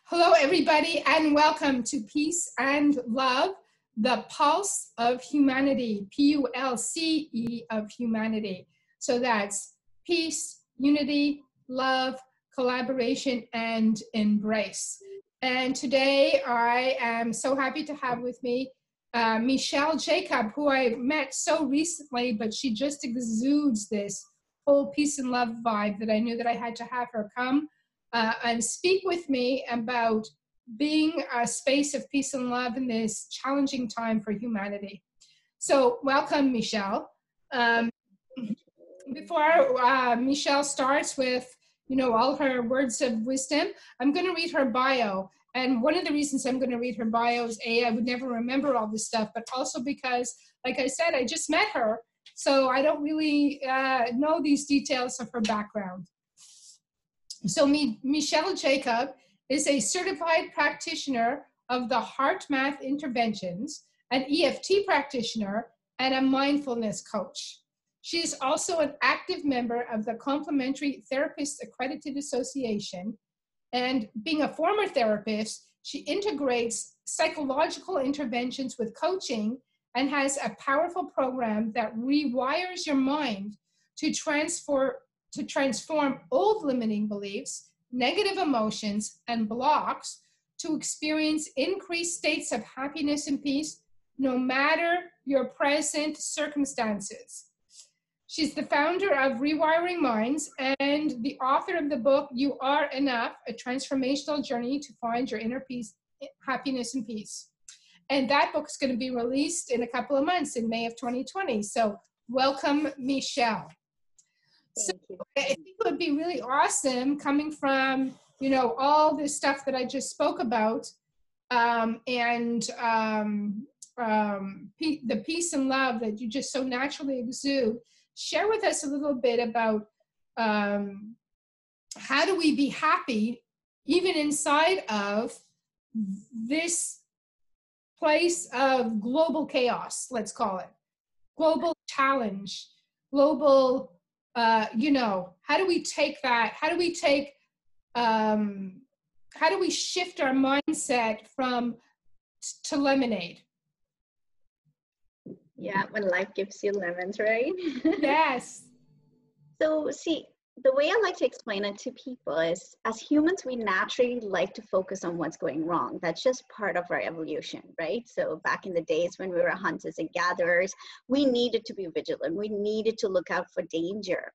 Hello, everybody, and welcome to Peace and Love, the pulse of humanity, P.U.L.C.E. of humanity. So that's peace, unity, love, collaboration, and embrace. And today I am so happy to have with me Michelle Jacob, who I met so recently, but she just exudes this whole peace and love vibe that I knew that I had to have her come and speak with me about being a space of peace and love in this challenging time for humanity. So welcome, Michelle. Before Michelle starts with, all her words of wisdom, I'm going to read her bio. And one of the reasons I'm going to read her bio is I would never remember all this stuff, but also because, like I said, I just met her. So I don't really know these details of her background. So Michelle Jacob is a certified practitioner of the heart math interventions, an EFT practitioner, and a mindfulness coach. She is also an active member of the Complementary Therapists Accredited Association. And being a former therapist, she integrates psychological interventions with coaching and has a powerful program that rewires your mind to transform old limiting beliefs, negative emotions, and blocks to experience increased states of happiness and peace, no matter your present circumstances. She's the founder of Rewiring Minds and the author of the book, You Are Enough, a transformational journey to find your inner peace, happiness, and peace. And that book is going to be released in a couple of months in May of 2020. So welcome, Michelle. So I think it would be really awesome coming from, all this stuff that I just spoke about the peace and love that you just so naturally exude. Share with us a little bit about how do we be happy even inside of this place of global chaos, let's call it. Global challenge, global how do we take that? How do we shift our mindset to lemonade? Yeah, when life gives you lemons, right? Yes. So see, the way I like to explain it to people is, as humans, we naturally like to focus on what's going wrong. That's just part of our evolution, right? So back in the days when we were hunters and gatherers, we needed to be vigilant. We needed to look out for danger.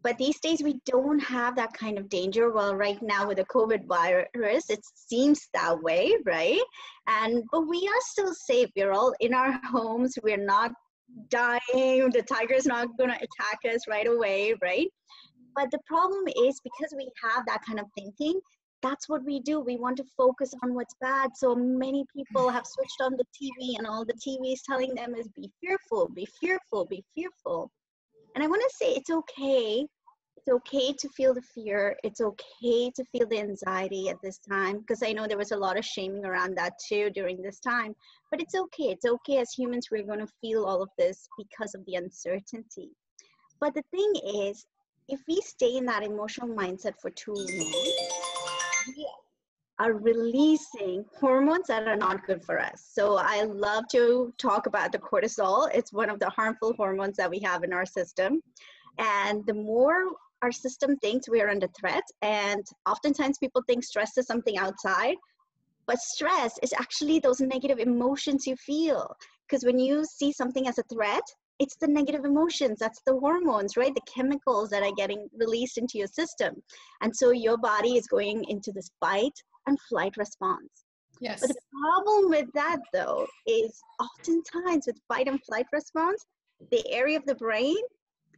But these days, we don't have that kind of danger. Well, right now with the COVID virus, it seems that way, right? But we are still safe. We're all in our homes. We're not dying. The tiger's not going to attack us right away, right? But the problem is, because we have that kind of thinking, that's what we do. We want to focus on what's bad. So many people have switched on the TV, and all the TV is telling them is be fearful, be fearful, be fearful. And I want to say it's okay. It's okay to feel the fear. It's okay to feel the anxiety at this time, because I know there was a lot of shaming around that too during this time. But it's okay. It's okay. As humans, we're going to feel all of this because of the uncertainty. But the thing is, if we stay in that emotional mindset for too long, we are releasing hormones that are not good for us. So I love to talk about the cortisol. It's one of the harmful hormones that we have in our system. And the more our system thinks we are under threat, and oftentimes people think stress is something outside, but stress is actually those negative emotions you feel. Because when you see something as a threat, it's the negative emotions. That's the hormones, right? The chemicals that are getting released into your system. And so your body is going into this fight and flight response. Yes. But the problem with that, though, is oftentimes with fight and flight response, the area of the brain,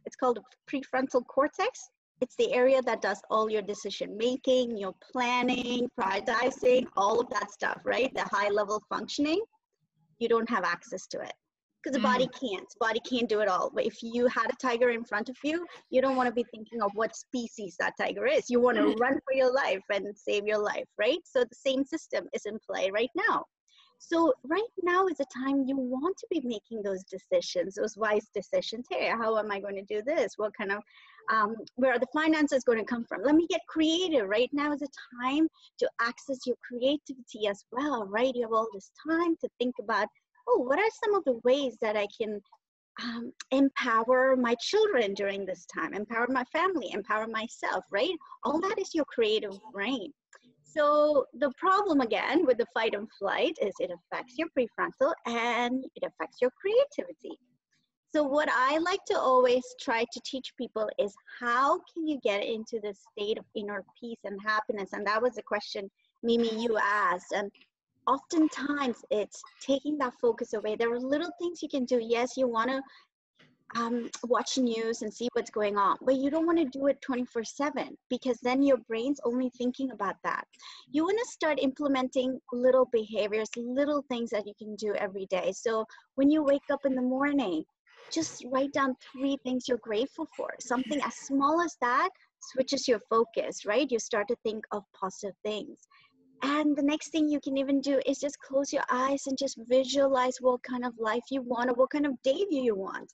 it's called the prefrontal cortex. It's the area that does all your decision making, your planning, prioritizing, all of that stuff, right? The high level functioning, you don't have access to it. Because the body can't. The body can't do it all. But if you had a tiger in front of you, you don't want to be thinking of what species that tiger is. You want to run for your life and save your life, right? So the same system is in play right now. So right now is a time you want to be making those decisions, those wise decisions. Hey, how am I going to do this? What kind of Where are the finances going to come from? Let me get creative. Right now is a time to access your creativity as well, right? You have all this time to think about, oh, what are some of the ways that I can empower my children during this time, empower my family, empower myself, right? All that is your creative brain. So the problem again with the fight and flight is it affects your prefrontal and it affects your creativity. So what I like to always try to teach people is how can you get into this state of inner peace and happiness? And that was the question, Mimi, you asked. And oftentimes it's taking that focus away. There are little things you can do. Yes, you want to watch news and see what's going on, but you don't want to do it 24/7 because then your brain's only thinking about that. You want to start implementing little behaviors, little things that you can do every day. So when you wake up in the morning, just write down 3 things you're grateful for. Something as small as that switches your focus, right? You start to think of positive things. And the next thing you can even do is just close your eyes and just visualize what kind of life you want or what kind of day do you want.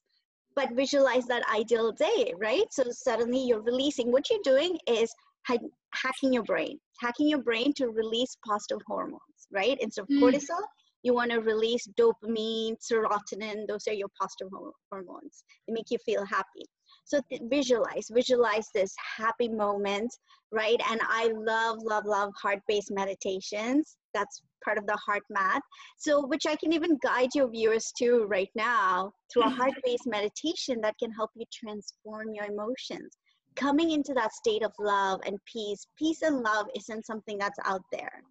But visualize that ideal day, right? So suddenly you're releasing, what you're doing is hacking your brain to release positive hormones, right? Instead of cortisol, you want to release dopamine, serotonin. Those are your positive hormones. They make you feel happy. So visualize this happy moment, right? And I love heart-based meditations. That's part of the heart math. So which I can even guide your viewers to right now through a heart-based meditation that can help you transform your emotions. Coming into that state of love and peace. Peace and love isn't something that's out there.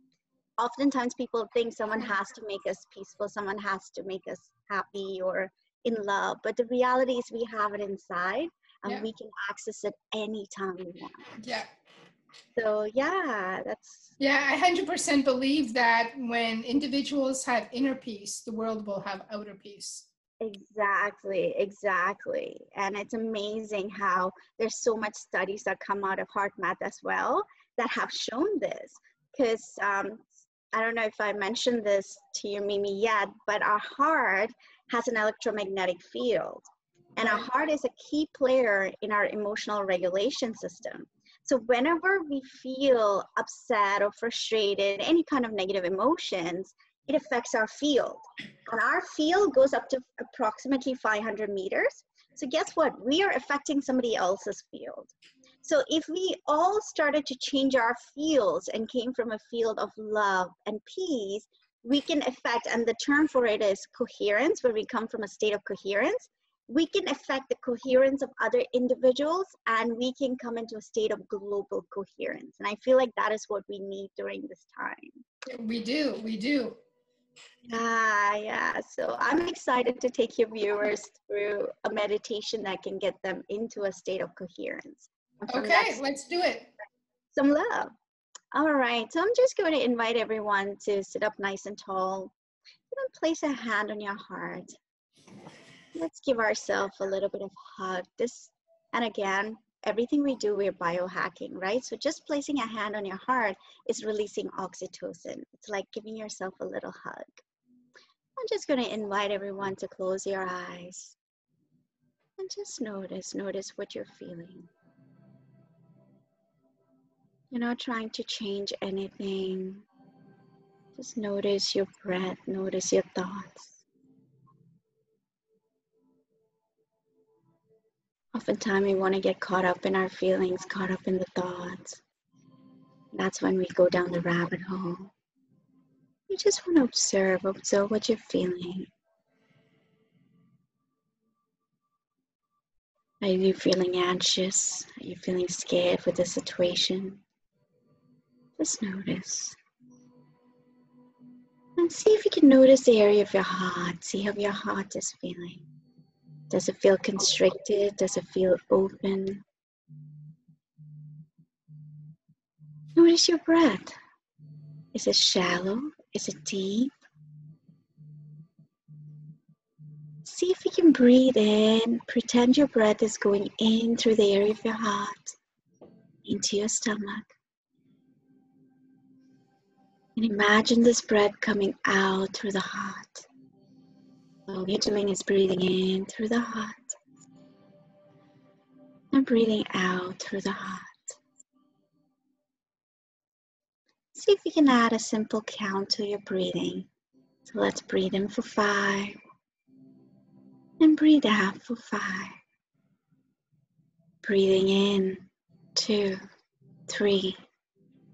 Oftentimes people think someone has to make us peaceful, someone has to make us happy or in love, but the reality is we have it inside and we can access it anytime we want. Yeah. So yeah, that's... Yeah, I 100% believe that when individuals have inner peace, the world will have outer peace. Exactly. And it's amazing how there's so much studies that come out of heart math as well that have shown this. Because I don't know if I mentioned this to you, Mimi, yet, but our heart has an electromagnetic field. And our heart is a key player in our emotional regulation system. So whenever we feel upset or frustrated, any kind of negative emotions, it affects our field. And our field goes up to approximately 500 meters. So guess what? We are affecting somebody else's field. So if we all started to change our fields and came from a field of love and peace, we can affect, and the term for it is coherence, where we come from a state of coherence. We can affect the coherence of other individuals and we can come into a state of global coherence. And I feel like that is what we need during this time. We do. Yeah. So I'm excited to take your viewers through a meditation that can get them into a state of coherence. Okay, let's do it. Some love. All right. So I'm just going to invite everyone to sit up nice and tall. Even place a hand on your heart. Let's give ourselves a little bit of hug. And again, everything we do, we're biohacking, right? So just placing a hand on your heart is releasing oxytocin. It's like giving yourself a little hug. I'm just going to invite everyone to close your eyes and just notice what you're feeling. You're not trying to change anything. Just notice your breath, notice your thoughts. Oftentimes we want to get caught up in our feelings, caught up in the thoughts. That's when we go down the rabbit hole. You just want to observe what you're feeling. Are you feeling anxious? Are you feeling scared for the situation? Just notice. And see if you can notice the area of your heart. See how your heart is feeling. Does it feel constricted? Does it feel open? Notice your breath. Is it shallow? Is it deep? See if you can breathe in. Pretend your breath is going in through the area of your heart, into your stomach. And imagine this breath coming out through the heart. All you're doing is breathing in through the heart. And breathing out through the heart. See if you can add a simple count to your breathing. So let's breathe in for 5 and breathe out for 5. Breathing in 2, 3,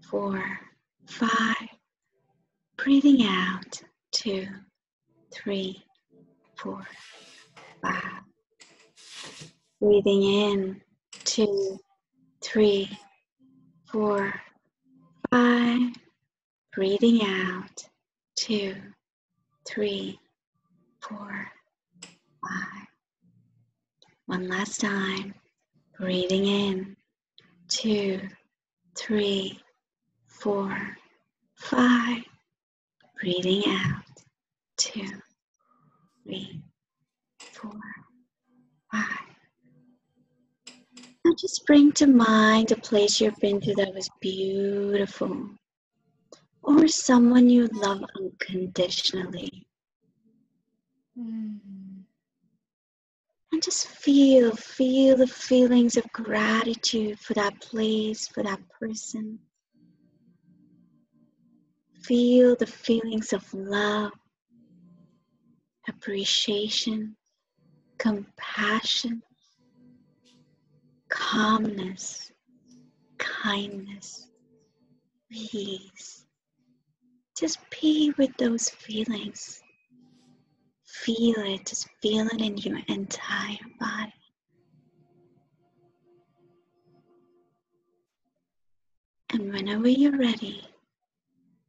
4, 5. Breathing out 2, 3, 4, 5. Breathing in 2, 3, 4, 5. Breathing out 2, 3, 4, 5. One last time. Breathing in 2, 3, 4, 5. Breathing out 2, 3, 4, 5. Now just bring to mind a place you've been to that was beautiful, or someone you love unconditionally. And just feel the feelings of gratitude for that place, for that person. Feel the feelings of love, appreciation, compassion, calmness, kindness, peace. Just be with those feelings. Feel it, just feel it in your entire body. And whenever you're ready,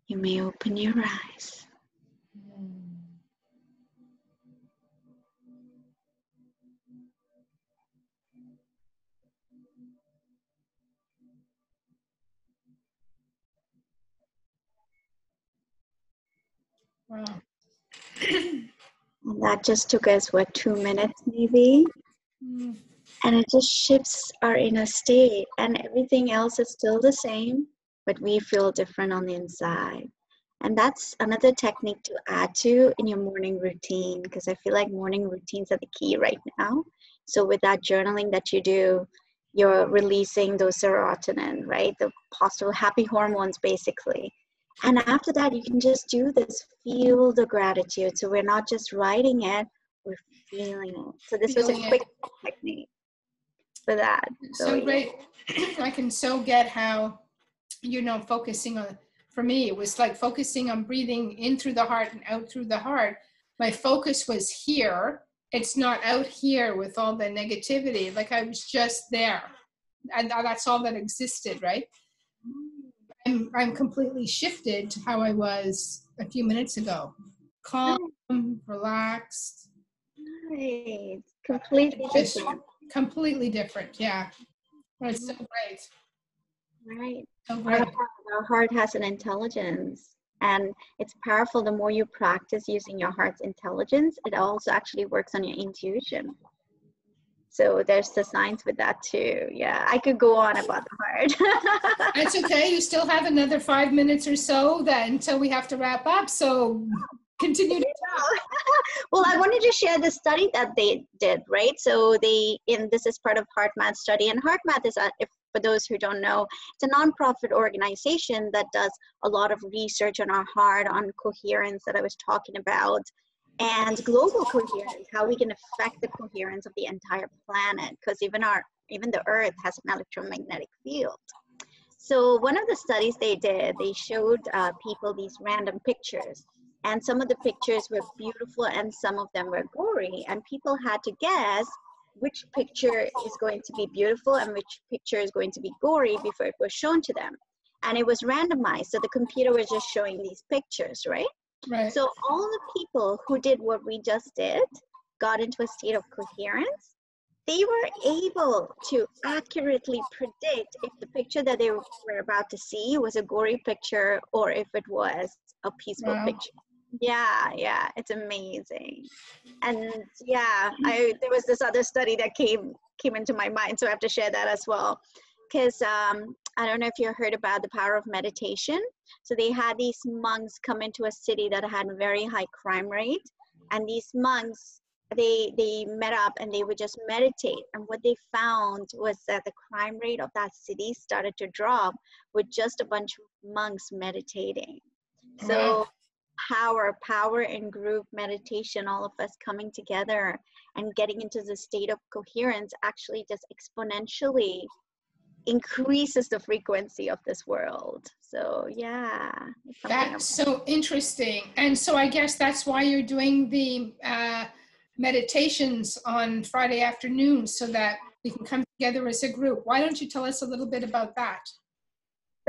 you may open your eyes. Wow. And that just took us, 2 minutes maybe? And it just shifts our inner state, and everything else is still the same, but we feel different on the inside. And that's another technique to add to in your morning routine, because I feel like morning routines are the key right now. So with that journaling that you do, you're releasing those serotonin, right? The positive, happy hormones, basically. And after that, you can just do this, feel the gratitude. So we're not just writing it, we're feeling it. So this was a quick technique for that. So great. I can so get how, focusing on, for me, it was like focusing on breathing in through the heart and out through the heart. My focus was here. It's not out here with all the negativity. Like I was just there. And that's all that existed, right? I'm completely shifted to how I was a few minutes ago. Calm, relaxed. Right. Completely different. Completely different, yeah. But it's so great. Right. So great. Our heart has an intelligence, and it's powerful. The more you practice using your heart's intelligence, it also actually works on your intuition. So there's the science with that too. Yeah, I could go on about the heart. That's okay. You still have another 5 minutes or so until we have to wrap up. So continue to talk. Well, I wanted to share the study that they did, right? So this is part of HeartMath study, and HeartMath is, for those who don't know, it's a nonprofit organization that does a lot of research on our heart, on coherence that I was talking about, and global coherence, how we can affect the coherence of the entire planet, because even the Earth has an electromagnetic field. So one of the studies they did, they showed people these random pictures. And some of the pictures were beautiful and some of them were gory. And people had to guess which picture is going to be beautiful and which picture is going to be gory before it was shown to them. And it was randomized. So the computer was just showing these pictures, right? Right. So all the people who did what we just did got into a state of coherence. They were able to accurately predict if the picture that they were about to see was a gory picture or if it was a peaceful picture. Yeah, it's amazing. And yeah, there was this other study that came into my mind, so I have to share that as well. Because I don't know if you heard about the power of meditation. So they had these monks come into a city that had a very high crime rate, and these monks they met up and they would just meditate. And what they found was that the crime rate of that city started to drop with just a bunch of monks meditating. Wow. So power in group meditation, all of us coming together and getting into the state of coherence actually just exponentially increases the frequency of this world. So yeah, it's something That's so interesting. And so I guess that's why you're doing the meditations on Friday afternoons so that we can come together as a group. Why don't you tell us a little bit about that?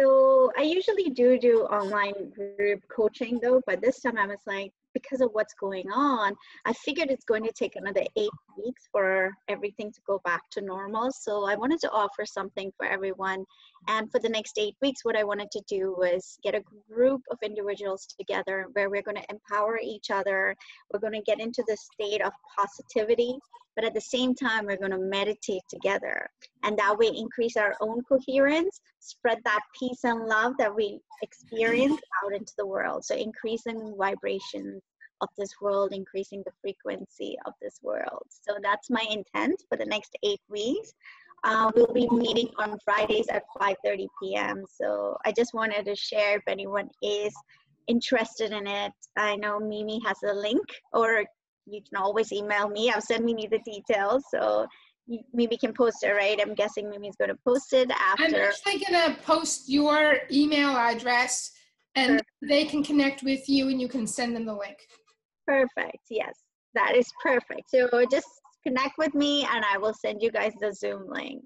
So I usually do online group coaching though, but this time I was like, because of what's going on, I figured it's going to take another 8 weeks for everything to go back to normal. So I wanted to offer something for everyone. And for the next 8 weeks, what I wanted to do was get a group of individuals together where we're going to empower each other. We're going to get into the state of positivity, but at the same time, we're going to meditate together. And that way increase our own coherence, spread that peace and love that we experience out into the world. So increasing vibrations of this world, increasing the frequency of this world. So that's my intent for the next 8 weeks. We'll be meeting on Fridays at 5:30 p.m. So I just wanted to share if anyone is interested in it. I know Mimi has a link, or you can always email me. I'll send Mimi the details. So Mimi can post it, right? I'm guessing Mimi's going to post it after. I'm actually going to post your email address and they can connect with you and you can send them the link. Perfect. Yes, that is perfect. So just connect with me and I will send you guys the Zoom link.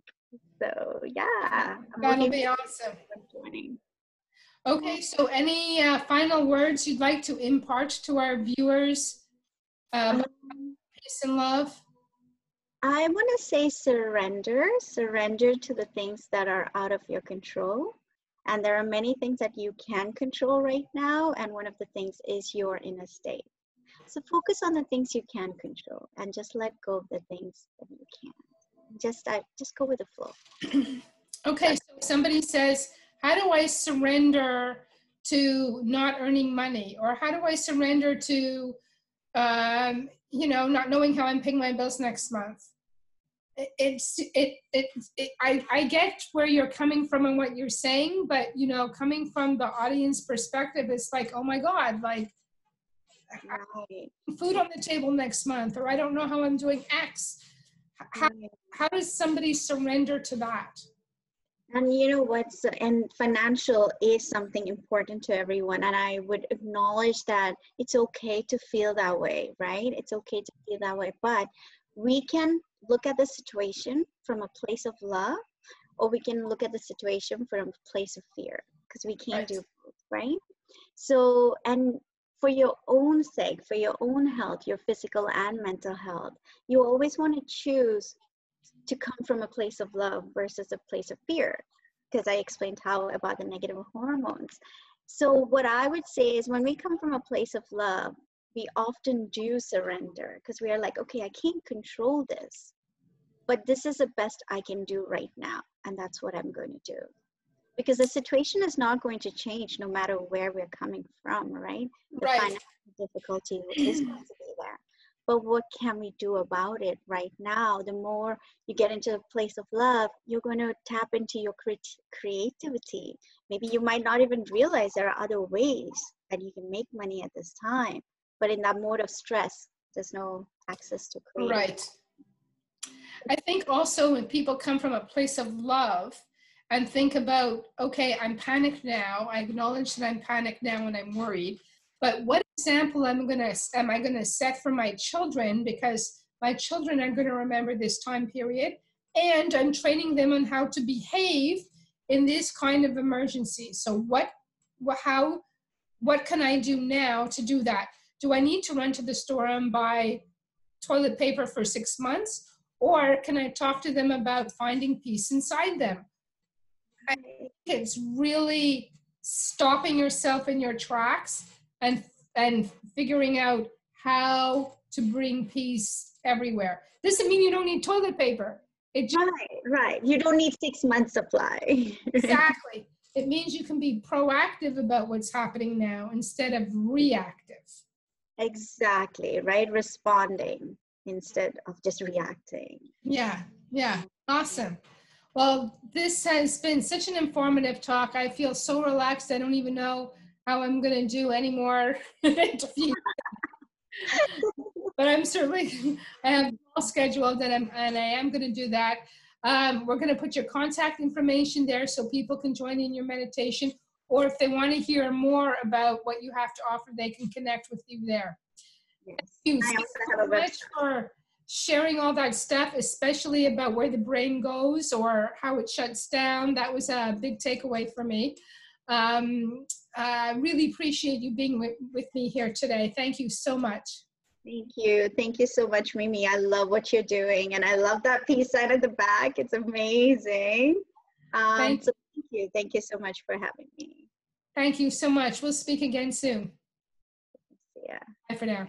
So yeah. That'll be awesome. Okay, so any final words you'd like to impart to our viewers? Peace and love. I want to say surrender to the things that are out of your control. And there are many things that you can control right now. And one of the things is your inner state. So focus on the things you can control and just let go of the things that you can't. Just go with the flow. Okay, so somebody says, how do I surrender to not earning money? Or how do I surrender to, not knowing how I'm paying my bills next month? I get where you're coming from and what you're saying, but coming from the audience perspective, it's like, oh my God, like Right. Food on the table next month, or I don't know how I'm doing X. How does somebody surrender to that? And you know what's, and financial is something important to everyone. And I would acknowledge that it's okay to feel that way, right? It's okay to feel that way, but we can look at the situation from a place of love, or we can look at the situation from a place of fear, because we can't do both, right? So, and for your own sake, for your own health, your physical and mental health, you always want to choose to come from a place of love versus a place of fear, because I explained how about the negative hormones. So what I would say is when we come from a place of love, we often do surrender because we are like, okay, I can't control this, but this is the best I can do right now. And that's what I'm going to do. Because the situation is not going to change no matter where we're coming from, right? The financial difficulty is going to be there. But what can we do about it right now? The more you get into a place of love, you're going to tap into your creativity. Maybe you might not even realize there are other ways that you can make money at this time. But in that mode of stress, there's no access to creativity. Right. I think also when people come from a place of love and think about, okay, I'm panicked now. I acknowledge that I'm panicked now and I'm worried. But what example am I gonna set for my children, because my children are gonna remember this time period, and I'm training them on how to behave in this kind of emergency. So what can I do now to do that? Do I need to run to the store and buy toilet paper for 6 months? Or can I talk to them about finding peace inside them? I think it's really stopping yourself in your tracks and figuring out how to bring peace everywhere. Doesn't mean you don't need toilet paper. Right. You don't need 6 months supply. Exactly. It means you can be proactive about what's happening now instead of reactive. Exactly, right? Responding. instead of just reacting. Yeah, yeah, awesome. Well, this has been such an informative talk. I feel so relaxed. I don't even know how I'm going to do any more interviews. But I'm certainly, I have all scheduled and I am going to do that. We're going to put your contact information there so people can join in your meditation, or if they want to hear more about what you have to offer, they can connect with you there. Yes. Thank you I so also have a much website. for sharing all that stuff, especially about where the brain goes or how it shuts down. That was a big takeaway for me. I really appreciate you being with me here today. Thank you so much. Thank you. Thank you so much, Mimi. I love what you're doing. And I love that peace sign at the back. It's amazing. Thank So thank you. Thank you so much for having me. you so much. We'll speak again soon. Yeah. Bye for now.